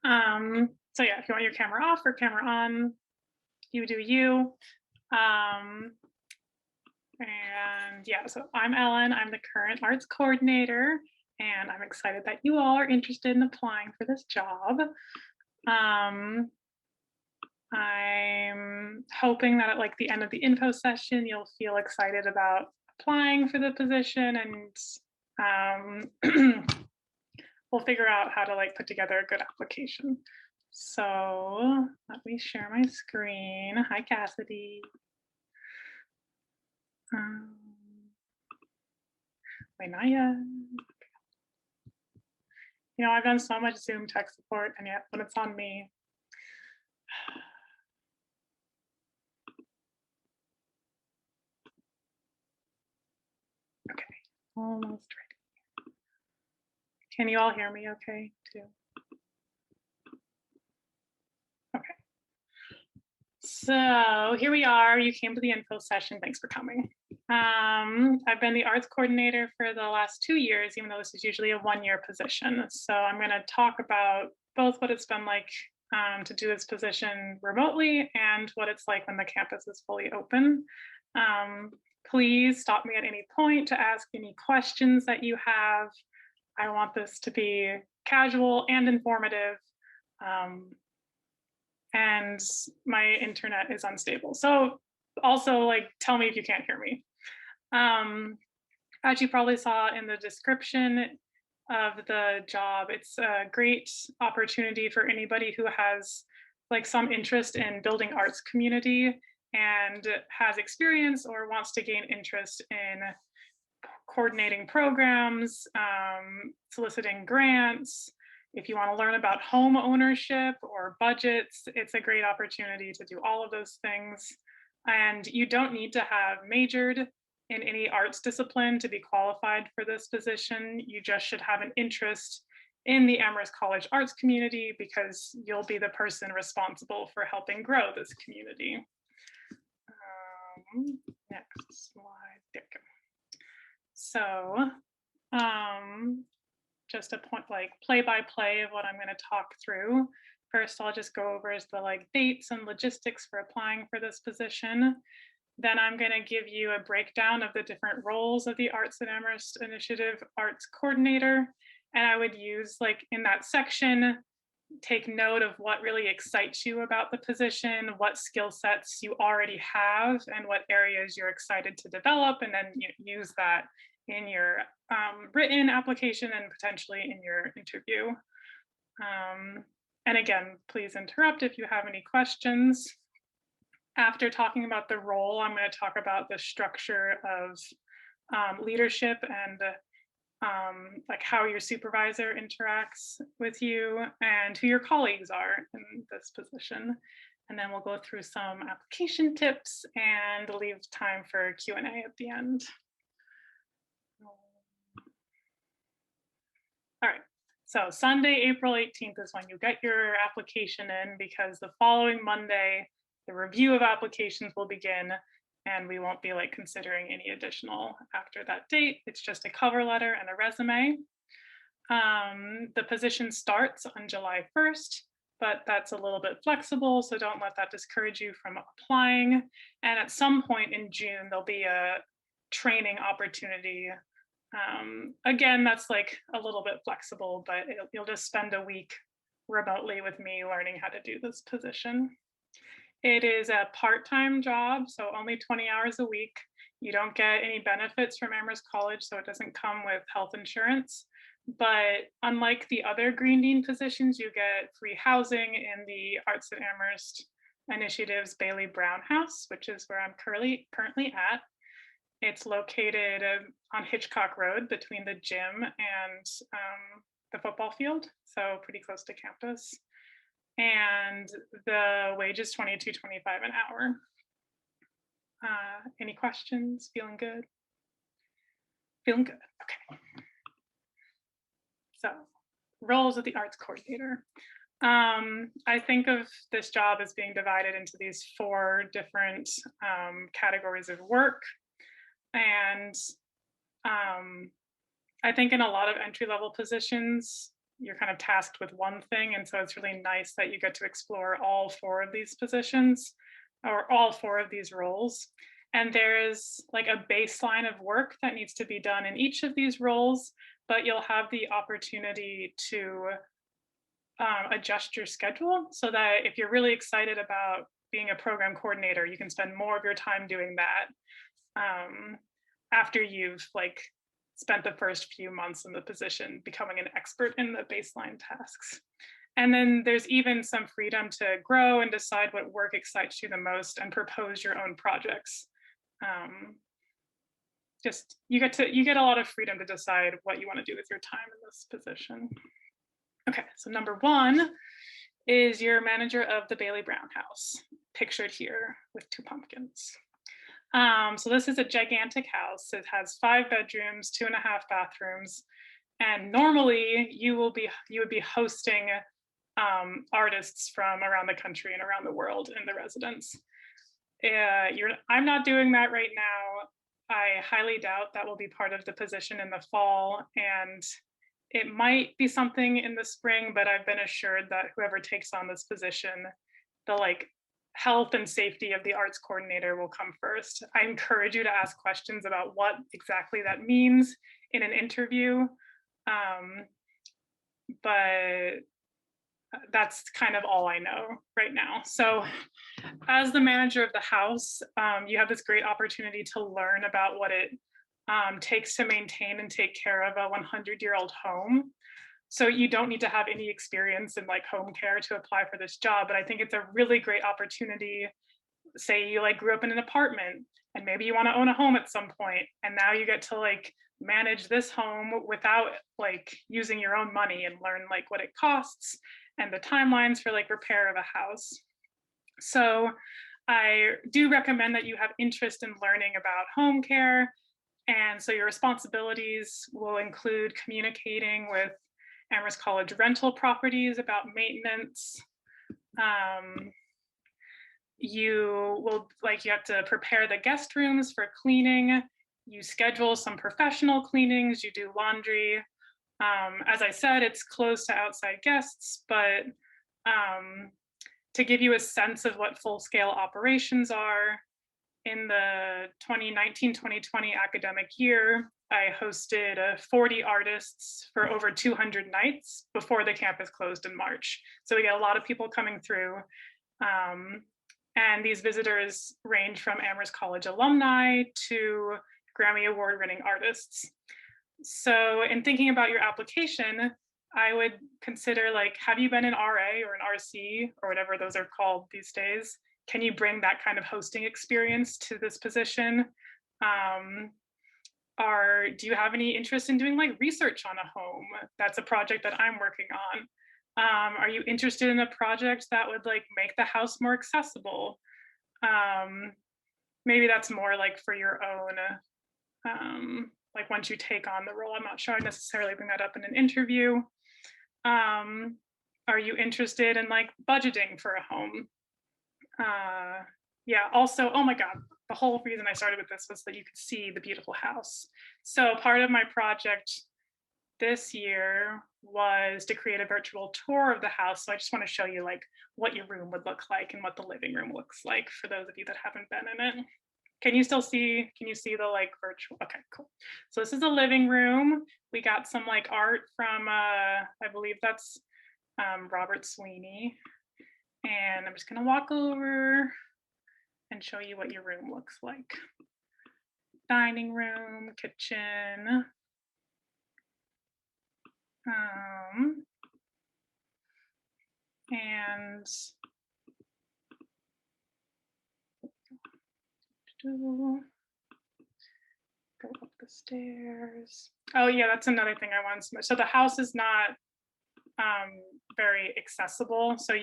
So yeah, if you want your camera off or camera on, you do you. And yeah, so I'm Ellen. I'm the current arts coordinator, and I'm excited that you all are interested in applying for this job. Um, I'm hoping that at like the end of the info session, you'll feel excited about applying for the position, and we'll figure out how to like put together a good application. So let me share my screen. Hi, Cassidy. Um, Wait, not yet. You know, I've done so much Zoom tech support, and yet when it's on me, okay, almost ready. Can you all hear me okay, too? Okay. So here we are. You came to the info session. Thanks for coming. I've been the arts coordinator for the last 2 years, even though this is usually a one-year position. So I'm going to talk about both what it's been like to do this position remotely and what it's like when the campus is fully open. Please stop me at any point to ask any questions that you have. I want this to be casual and informative. And my internet is unstable. So also like tell me if you can't hear me. As you probably saw in the description of the job, it's a great opportunity for anybody who has like some interest in building arts community and has experience or wants to gain interest in coordinating programs, soliciting grants. If you want to learn about home ownership or budgets, it's a great opportunity to do all of those things. And you don't need to have majored in any arts discipline to be qualified for this position. You just should have an interest in the Amherst College arts community because you'll be the person responsible for helping grow this community. Next slide, there we go. So just a point like play-by-play of what I'm going to talk through. First, I'll just go over the like dates and logistics for applying for this position. Then I'm going to give you a breakdown of the different roles of the Arts at Amherst Initiative Arts Coordinator. And I would use like in that section, take note of what really excites you about the position, what skill sets you already have, and what areas you're excited to develop, and then use that in your written application and potentially in your interview. And again, please interrupt if you have any questions. After talking about the role, I'm going to talk about the structure of leadership and like how your supervisor interacts with you and who your colleagues are in this position. And then we'll go through some application tips and leave time for Q&A at the end. All right, so Sunday, April 18th is when you get your application in, because the following Monday, the review of applications will begin, and we won't be like considering any additional after that date. It's just a cover letter and a resume. The position starts on July 1st, but that's a little bit flexible, so don't let that discourage you from applying. And at some point in June, there'll be a training opportunity. Again, that's like a little bit flexible, but you'll just spend a week remotely with me learning how to do this position. It is a part-time job, so only 20 hours a week. You don't get any benefits from Amherst College, so it doesn't come with health insurance. But unlike the other Green Dean positions, you get free housing in the Arts at Amherst Initiative's Bailey Brown House, which is where I'm currently at. It's located on Hitchcock Road between the gym and the football field, so pretty close to campus. And the wage is $22.25 an hour. Any questions? Feeling good? Feeling good, okay. So, roles of the arts coordinator. I think of this job as being divided into these 4 different categories of work. And I think in a lot of entry-level positions, you're kind of tasked with one thing. And so it's really nice that you get to explore all 4 of these positions or all 4 of these roles. And there's like a baseline of work that needs to be done in each of these roles, but you'll have the opportunity to adjust your schedule so that if you're really excited about being a program coordinator, you can spend more of your time doing that after you've like spent the first few months in the position becoming an expert in the baseline tasks. And then there's even some freedom to grow and decide what work excites you the most and propose your own projects. Just you get a lot of freedom to decide what you want to do with your time in this position. Okay, so number 1 is your manager of the Bailey Brown house, pictured here with 2 pumpkins. So this is a gigantic house. It has 5 bedrooms, 2.5 bathrooms, and normally you would be hosting artists from around the country and around the world in the residence. I'm not doing that right now. I highly doubt that will be part of the position in the fall, and it might be something in the spring, but I've been assured that whoever takes on this position, the like health and safety of the arts coordinator will come first. I encourage you to ask questions about what exactly that means in an interview, but that's kind of all I know right now. So as the manager of the house, you have this great opportunity to learn about what it takes to maintain and take care of a 100-year-old home. So you don't need to have any experience in like home care to apply for this job, but I think it's a really great opportunity. Say you like grew up in an apartment and maybe you want to own a home at some point, and now you get to like manage this home without like using your own money and learn like what it costs and the timelines for like repair of a house. So I do recommend that you have interest in learning about home care. And so your responsibilities will include communicating with Amherst College rental properties about maintenance. You have to prepare the guest rooms for cleaning. You schedule some professional cleanings, you do laundry. As I said, it's closed to outside guests, but to give you a sense of what full-scale operations are, in the 2019-2020 academic year, I hosted 40 artists for over 200 nights before the campus closed in March. So we get a lot of people coming through. And these visitors range from Amherst College alumni to Grammy Award-winning artists. So in thinking about your application, I would consider like, have you been an RA or an RC or whatever those are called these days? Can you bring that kind of hosting experience to this position? Do you have any interest in doing like research on a home? That's a project that I'm working on. Are you interested in a project that would like make the house more accessible? Maybe that's more like for your own, like once you take on the role. I'm not sure I'd necessarily bring that up in an interview. Are you interested in like budgeting for a home? Yeah, also, oh my God, the whole reason I started with this was that you could see the beautiful house. So part of my project this year was to create a virtual tour of the house. So I just want to show you like what your room would look like and what the living room looks like for those of you that haven't been in it. Can you see the like virtual? Okay, cool. So this is the living room. We got some like art from, I believe that's Robert Sweeney. And I'm just gonna walk over and show you what your room looks like. Dining room, kitchen. And go up the stairs. Oh yeah, that's another thing I want to. So the house is not very accessible. So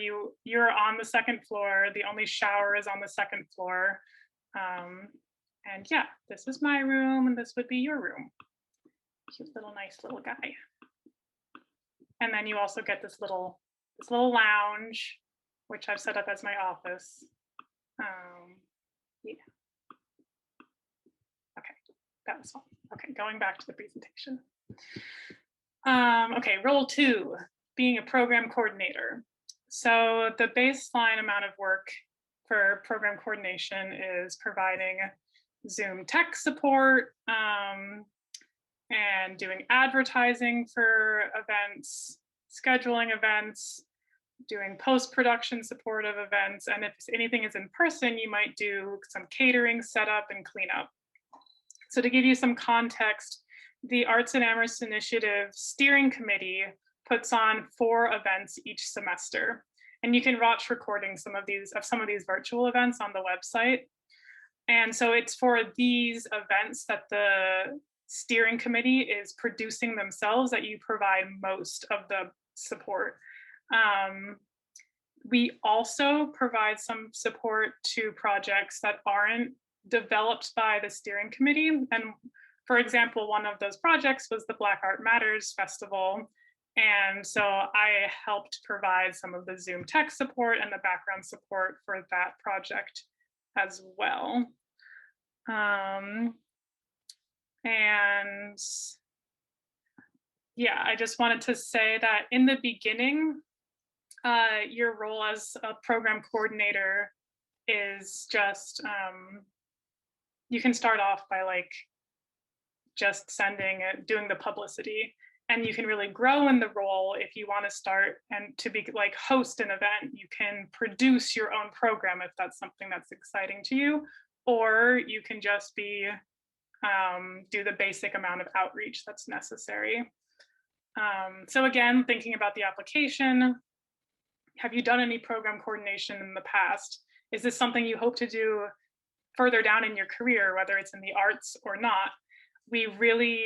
you're on the second floor. The only shower is on the second floor. And yeah, this is my room, and this would be your room. Cute little nice little guy. And then you also get this little lounge, which I've set up as my office. Yeah. Okay, that was fun. Okay, going back to the presentation. Okay, role 2, being a program coordinator. So the baseline amount of work for program coordination is providing Zoom tech support, and doing advertising for events, scheduling events, doing post-production support of events, and if anything is in person, you might do some catering setup and cleanup. So to give you some context, the Arts at Amherst Initiative Steering Committee puts on 4 events each semester. And you can watch recordings some of these virtual events on the website. And so it's for these events that the steering committee is producing themselves that you provide most of the support. We also provide some support to projects that aren't developed by the steering committee. And for example, one of those projects was the Black Art Matters Festival. And so I helped provide some of the Zoom tech support and the background support for that project as well. And yeah, I just wanted to say that in the beginning, your role as a program coordinator is just, you can start off by like just doing the publicity, and you can really grow in the role if you want to start and to be like host an event. You can produce your own program if that's something that's exciting to you, or you can just be do the basic amount of outreach that's necessary. So again, thinking about the application, have you done any program coordination in the past? Is this something you hope to do further down in your career, whether it's in the arts or not? We really,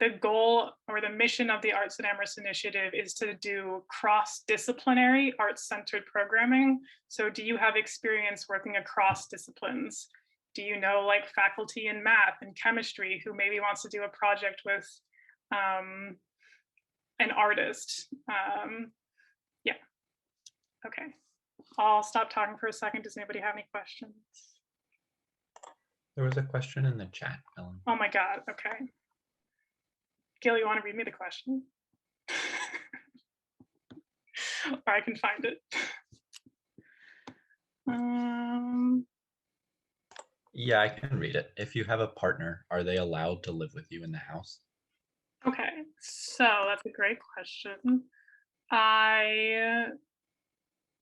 the goal or the mission of the Arts at Amherst Initiative is to do cross-disciplinary arts-centered programming. So do you have experience working across disciplines? Do you know like faculty in math and chemistry who maybe wants to do a project with an artist? Yeah, okay. I'll stop talking for a second. Does anybody have any questions? There was a question in the chat, Ellen. Oh my God, okay. Gil, you want to read me the question? Or I can find it. Yeah, I can read it. If you have a partner, are they allowed to live with you in the house? Okay, so that's a great question.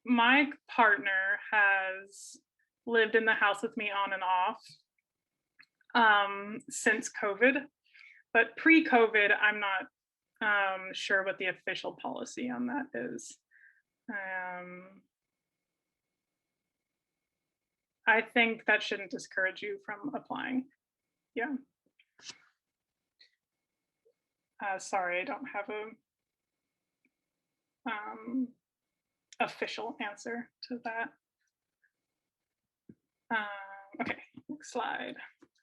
My partner has lived in the house with me on and off since COVID, but pre-COVID, I'm not sure what the official policy on that is. I think that shouldn't discourage you from applying. Yeah. Sorry, I don't have a official answer to that. Okay, next slide.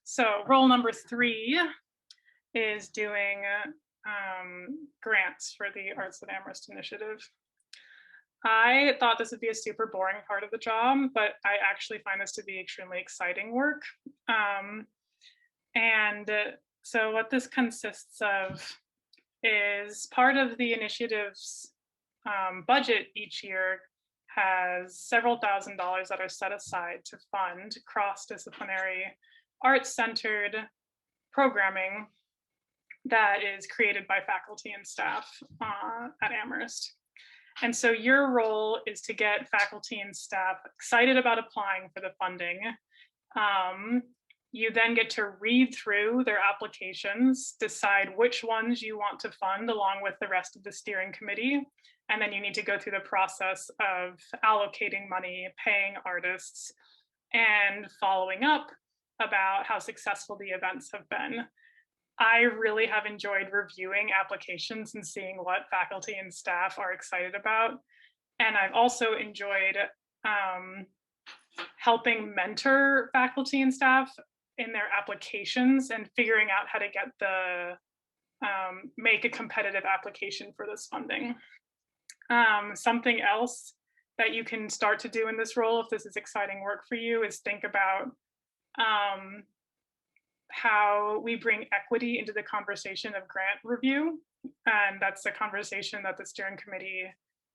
So role number 3 is doing grants for the Arts at Amherst Initiative. I thought this would be a super boring part of the job, but I actually find this to be extremely exciting work. So what this consists of is part of the initiative's budget each year has several $1,000s that are set aside to fund cross-disciplinary arts-centered programming that is created by faculty and staff at Amherst. And so your role is to get faculty and staff excited about applying for the funding. You then get to read through their applications, decide which ones you want to fund along with the rest of the steering committee. And then you need to go through the process of allocating money, paying artists, and following up about how successful the events have been. I really have enjoyed reviewing applications and seeing what faculty and staff are excited about. And I've also enjoyed helping mentor faculty and staff in their applications and figuring out how to get make a competitive application for this funding. Something else that you can start to do in this role, if this is exciting work for you, is think about how we bring equity into the conversation of grant review. And that's the conversation that the steering committee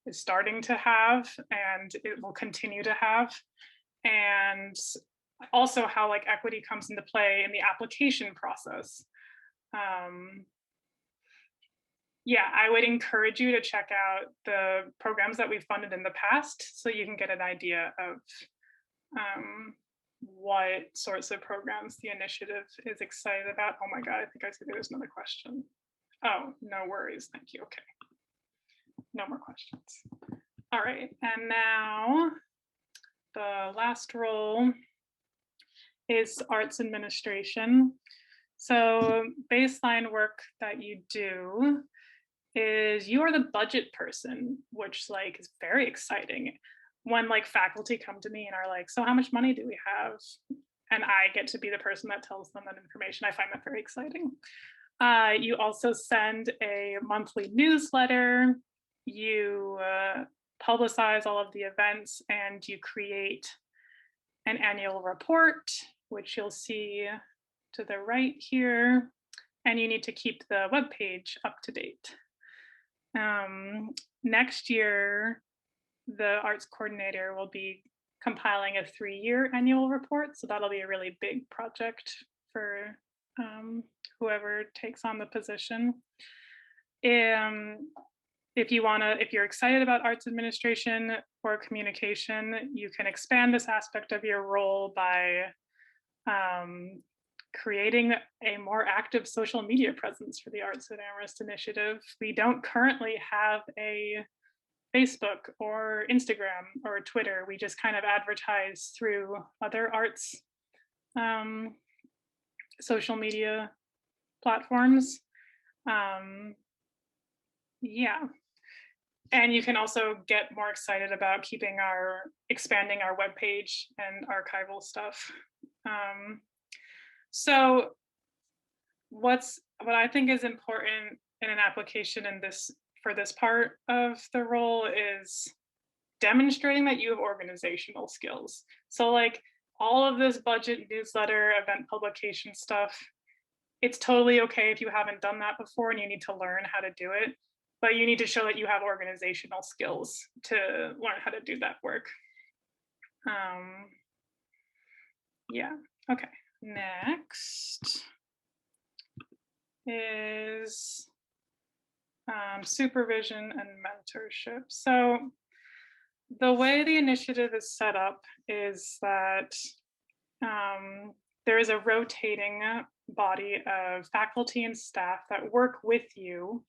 is starting to have, and it will continue to have. And also how like equity comes into play in the application process. Yeah, I would encourage you to check out the programs that we've funded in the past so you can get an idea of what sorts of programs the initiative is excited about. Oh my God, I think I see there was another question. Oh, no worries, thank you, okay. No more questions. All right, and now the last role is arts administration. So baseline work that you do is you are the budget person, which like is very exciting. When like faculty come to me and are like, so how much money do we have? And I get to be the person that tells them that information. I find that very exciting. You also send a monthly newsletter. You publicize all of the events, and you create an annual report, which you'll see to the right here. And you need to keep the webpage up to date. Next year, the arts coordinator will be compiling a 3-year annual report. So that'll be a really big project for whoever takes on the position. If you're excited about arts administration or communication, you can expand this aspect of your role by creating a more active social media presence for the Arts at Amherst initiative. We don't currently have a Facebook or Instagram or Twitter. We just kind of advertise through other arts social media platforms. Yeah. And you can also get more excited about expanding our webpage and archival stuff. So what I think is important in an application for this part of the role is demonstrating that you have organizational skills. So like all of this budget, newsletter, event publication stuff, it's totally okay if you haven't done that before and you need to learn how to do it, but you need to show that you have organizational skills to learn how to do that work. Yeah, okay. Next is supervision and mentorship. So the way the initiative is set up is that there is a rotating body of faculty and staff that work with you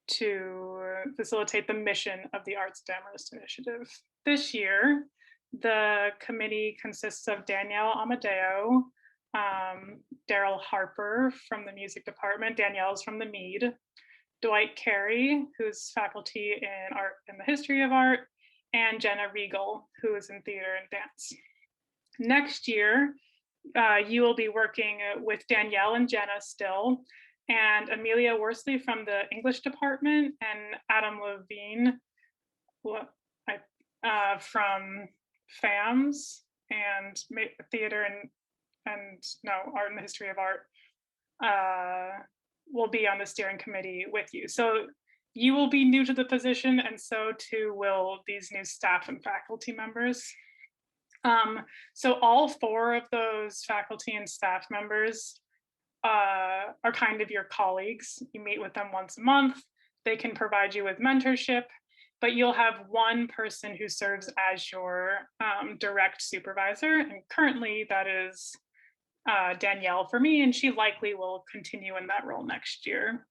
to facilitate the mission of the Arts at Amherst initiative. This year, the committee consists of Danielle Amadeo, Daryl Harper from the music department, Danielle's from the Mead, Dwight Carey, who's faculty in art and the history of art, and Jenna Regal, who is in theater and dance. Next year, you will be working with Danielle and Jenna still, and Amelia Worsley from the English department, and Adam Levine from FAMS and theater and art and the history of art will be on the steering committee with you. So you will be new to the position, and so too will these new staff and faculty members. So all 4 of those faculty and staff members are kind of your colleagues. You meet with them once a month. They can provide you with mentorship, but you'll have one person who serves as your direct supervisor. And currently that is Danielle for me, and she likely will continue in that role next year.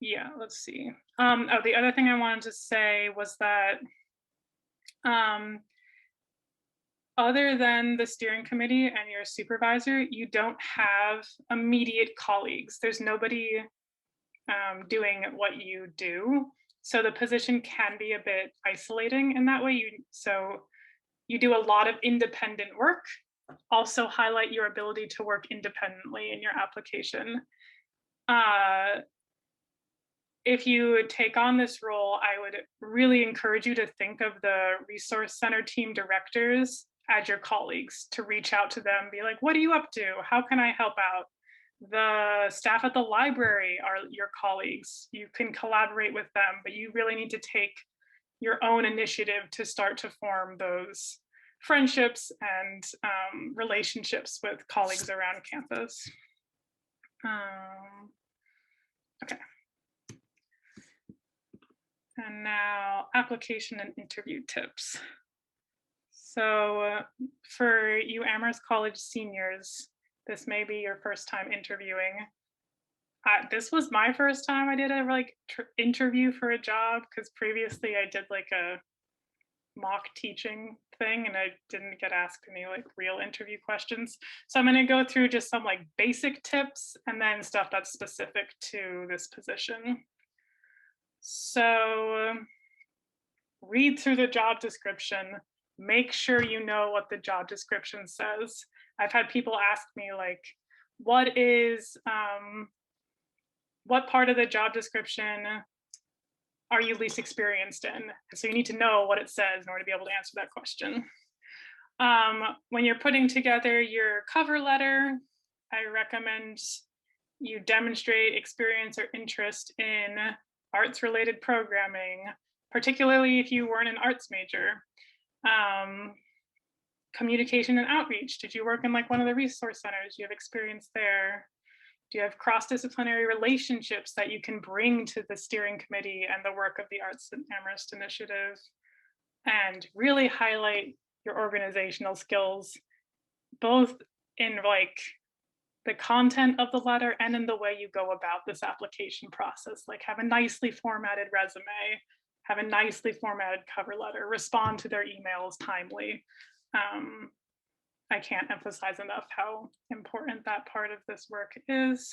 Yeah, let's see. The other thing I wanted to say was that other than the steering committee and your supervisor, you don't have immediate colleagues. There's nobody doing what you do. So the position can be a bit isolating in that way. So you do a lot of independent work. Also highlight your ability to work independently in your application. if you take on this role, I would really encourage you to think of the Resource Center team directors as your colleagues, to reach out to them, be like, what are you up to? How can I help out? The staff at the library are your colleagues. You can collaborate with them, but you really need to take your own initiative to start to form those friendships and relationships with colleagues around campus. Okay. And now application and interview tips. So for you Amherst College seniors, this may be your first time interviewing. This was my first time I did a interview for a job, because previously I did like a mock teaching thing and I didn't get asked any like real interview questions. So I'm going to go through just some like basic tips and then stuff that's specific to this position. So read through the job description, make sure you know what the job description says. I've had people ask me like, what part of the job description are you least experienced in? So you need to know what it says in order to be able to answer that question. When you're putting together your cover letter, I recommend you demonstrate experience or interest in arts-related programming, particularly if you weren't an arts major. Communication and outreach. Did you work in like one of the resource centers? Do you have experience there? Do you have cross-disciplinary relationships that you can bring to the steering committee and the work of the Arts in Amherst initiative? And really highlight your organizational skills, both in like the content of the letter and in the way you go about this application process. Like have a nicely formatted resume, have a nicely formatted cover letter, respond to their emails timely. I can't emphasize enough how important that part of this work is.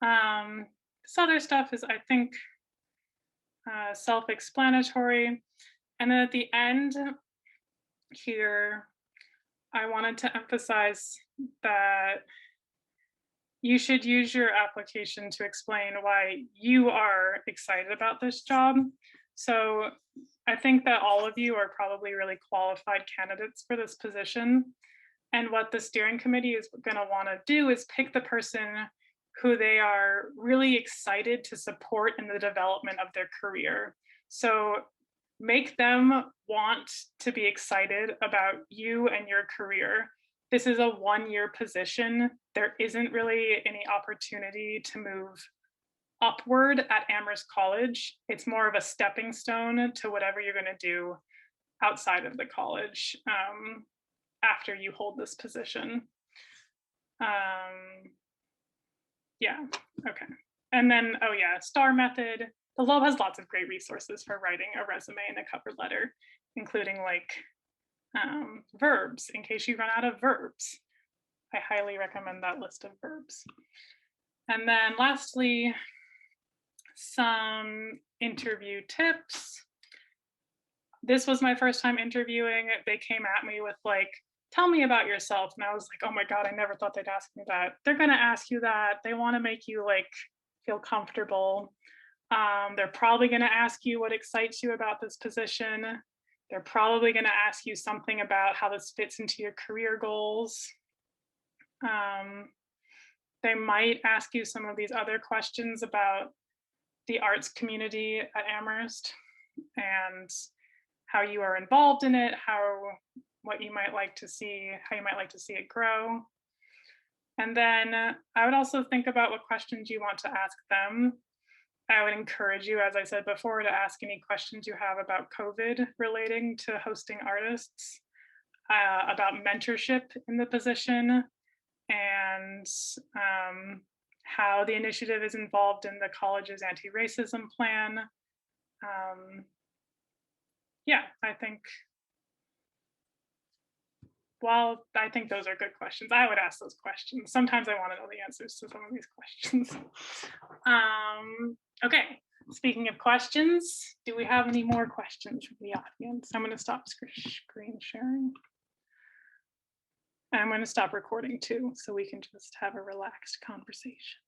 This other stuff is, I think, self-explanatory. And then at the end here, I wanted to emphasize that you should use your application to explain why you are excited about this job. So I think that all of you are probably really qualified candidates for this position. And what the steering committee is going to want to do is pick the person who they are really excited to support in the development of their career. So make them want to be excited about you and your career. This is a one-year position. There isn't really any opportunity to move upward at Amherst College. It's more of a stepping stone to whatever you're going to do outside of the college after you hold this position. Yeah, okay. And then, oh yeah, STAR method. The Loeb has lots of great resources for writing a resume and a cover letter, including like verbs, in case you run out of verbs. I highly recommend that list of verbs. And then lastly, some interview tips. This was my first time interviewing. They came at me with like, tell me about yourself. And I was like, oh my God, I never thought they'd ask me that. They're gonna ask you that. They wanna make you like feel comfortable. They're probably gonna ask you what excites you about this position. They're probably gonna ask you something about how this fits into your career goals. They might ask you some of these other questions about the arts community at Amherst and how you are involved in it, what you might like to see, how you might like to see it grow. And then I would also think about what questions you want to ask them. I would encourage you, as I said before, to ask any questions you have about COVID relating to hosting artists, about mentorship in the position, and how the initiative is involved in the college's anti-racism plan. Yeah, I think those are good questions. I would ask those questions. Sometimes I want to know the answers to some of these questions. Okay, speaking of questions, do we have any more questions from the audience? I'm going to stop screen sharing. I'm going to stop recording too, so we can just have a relaxed conversation.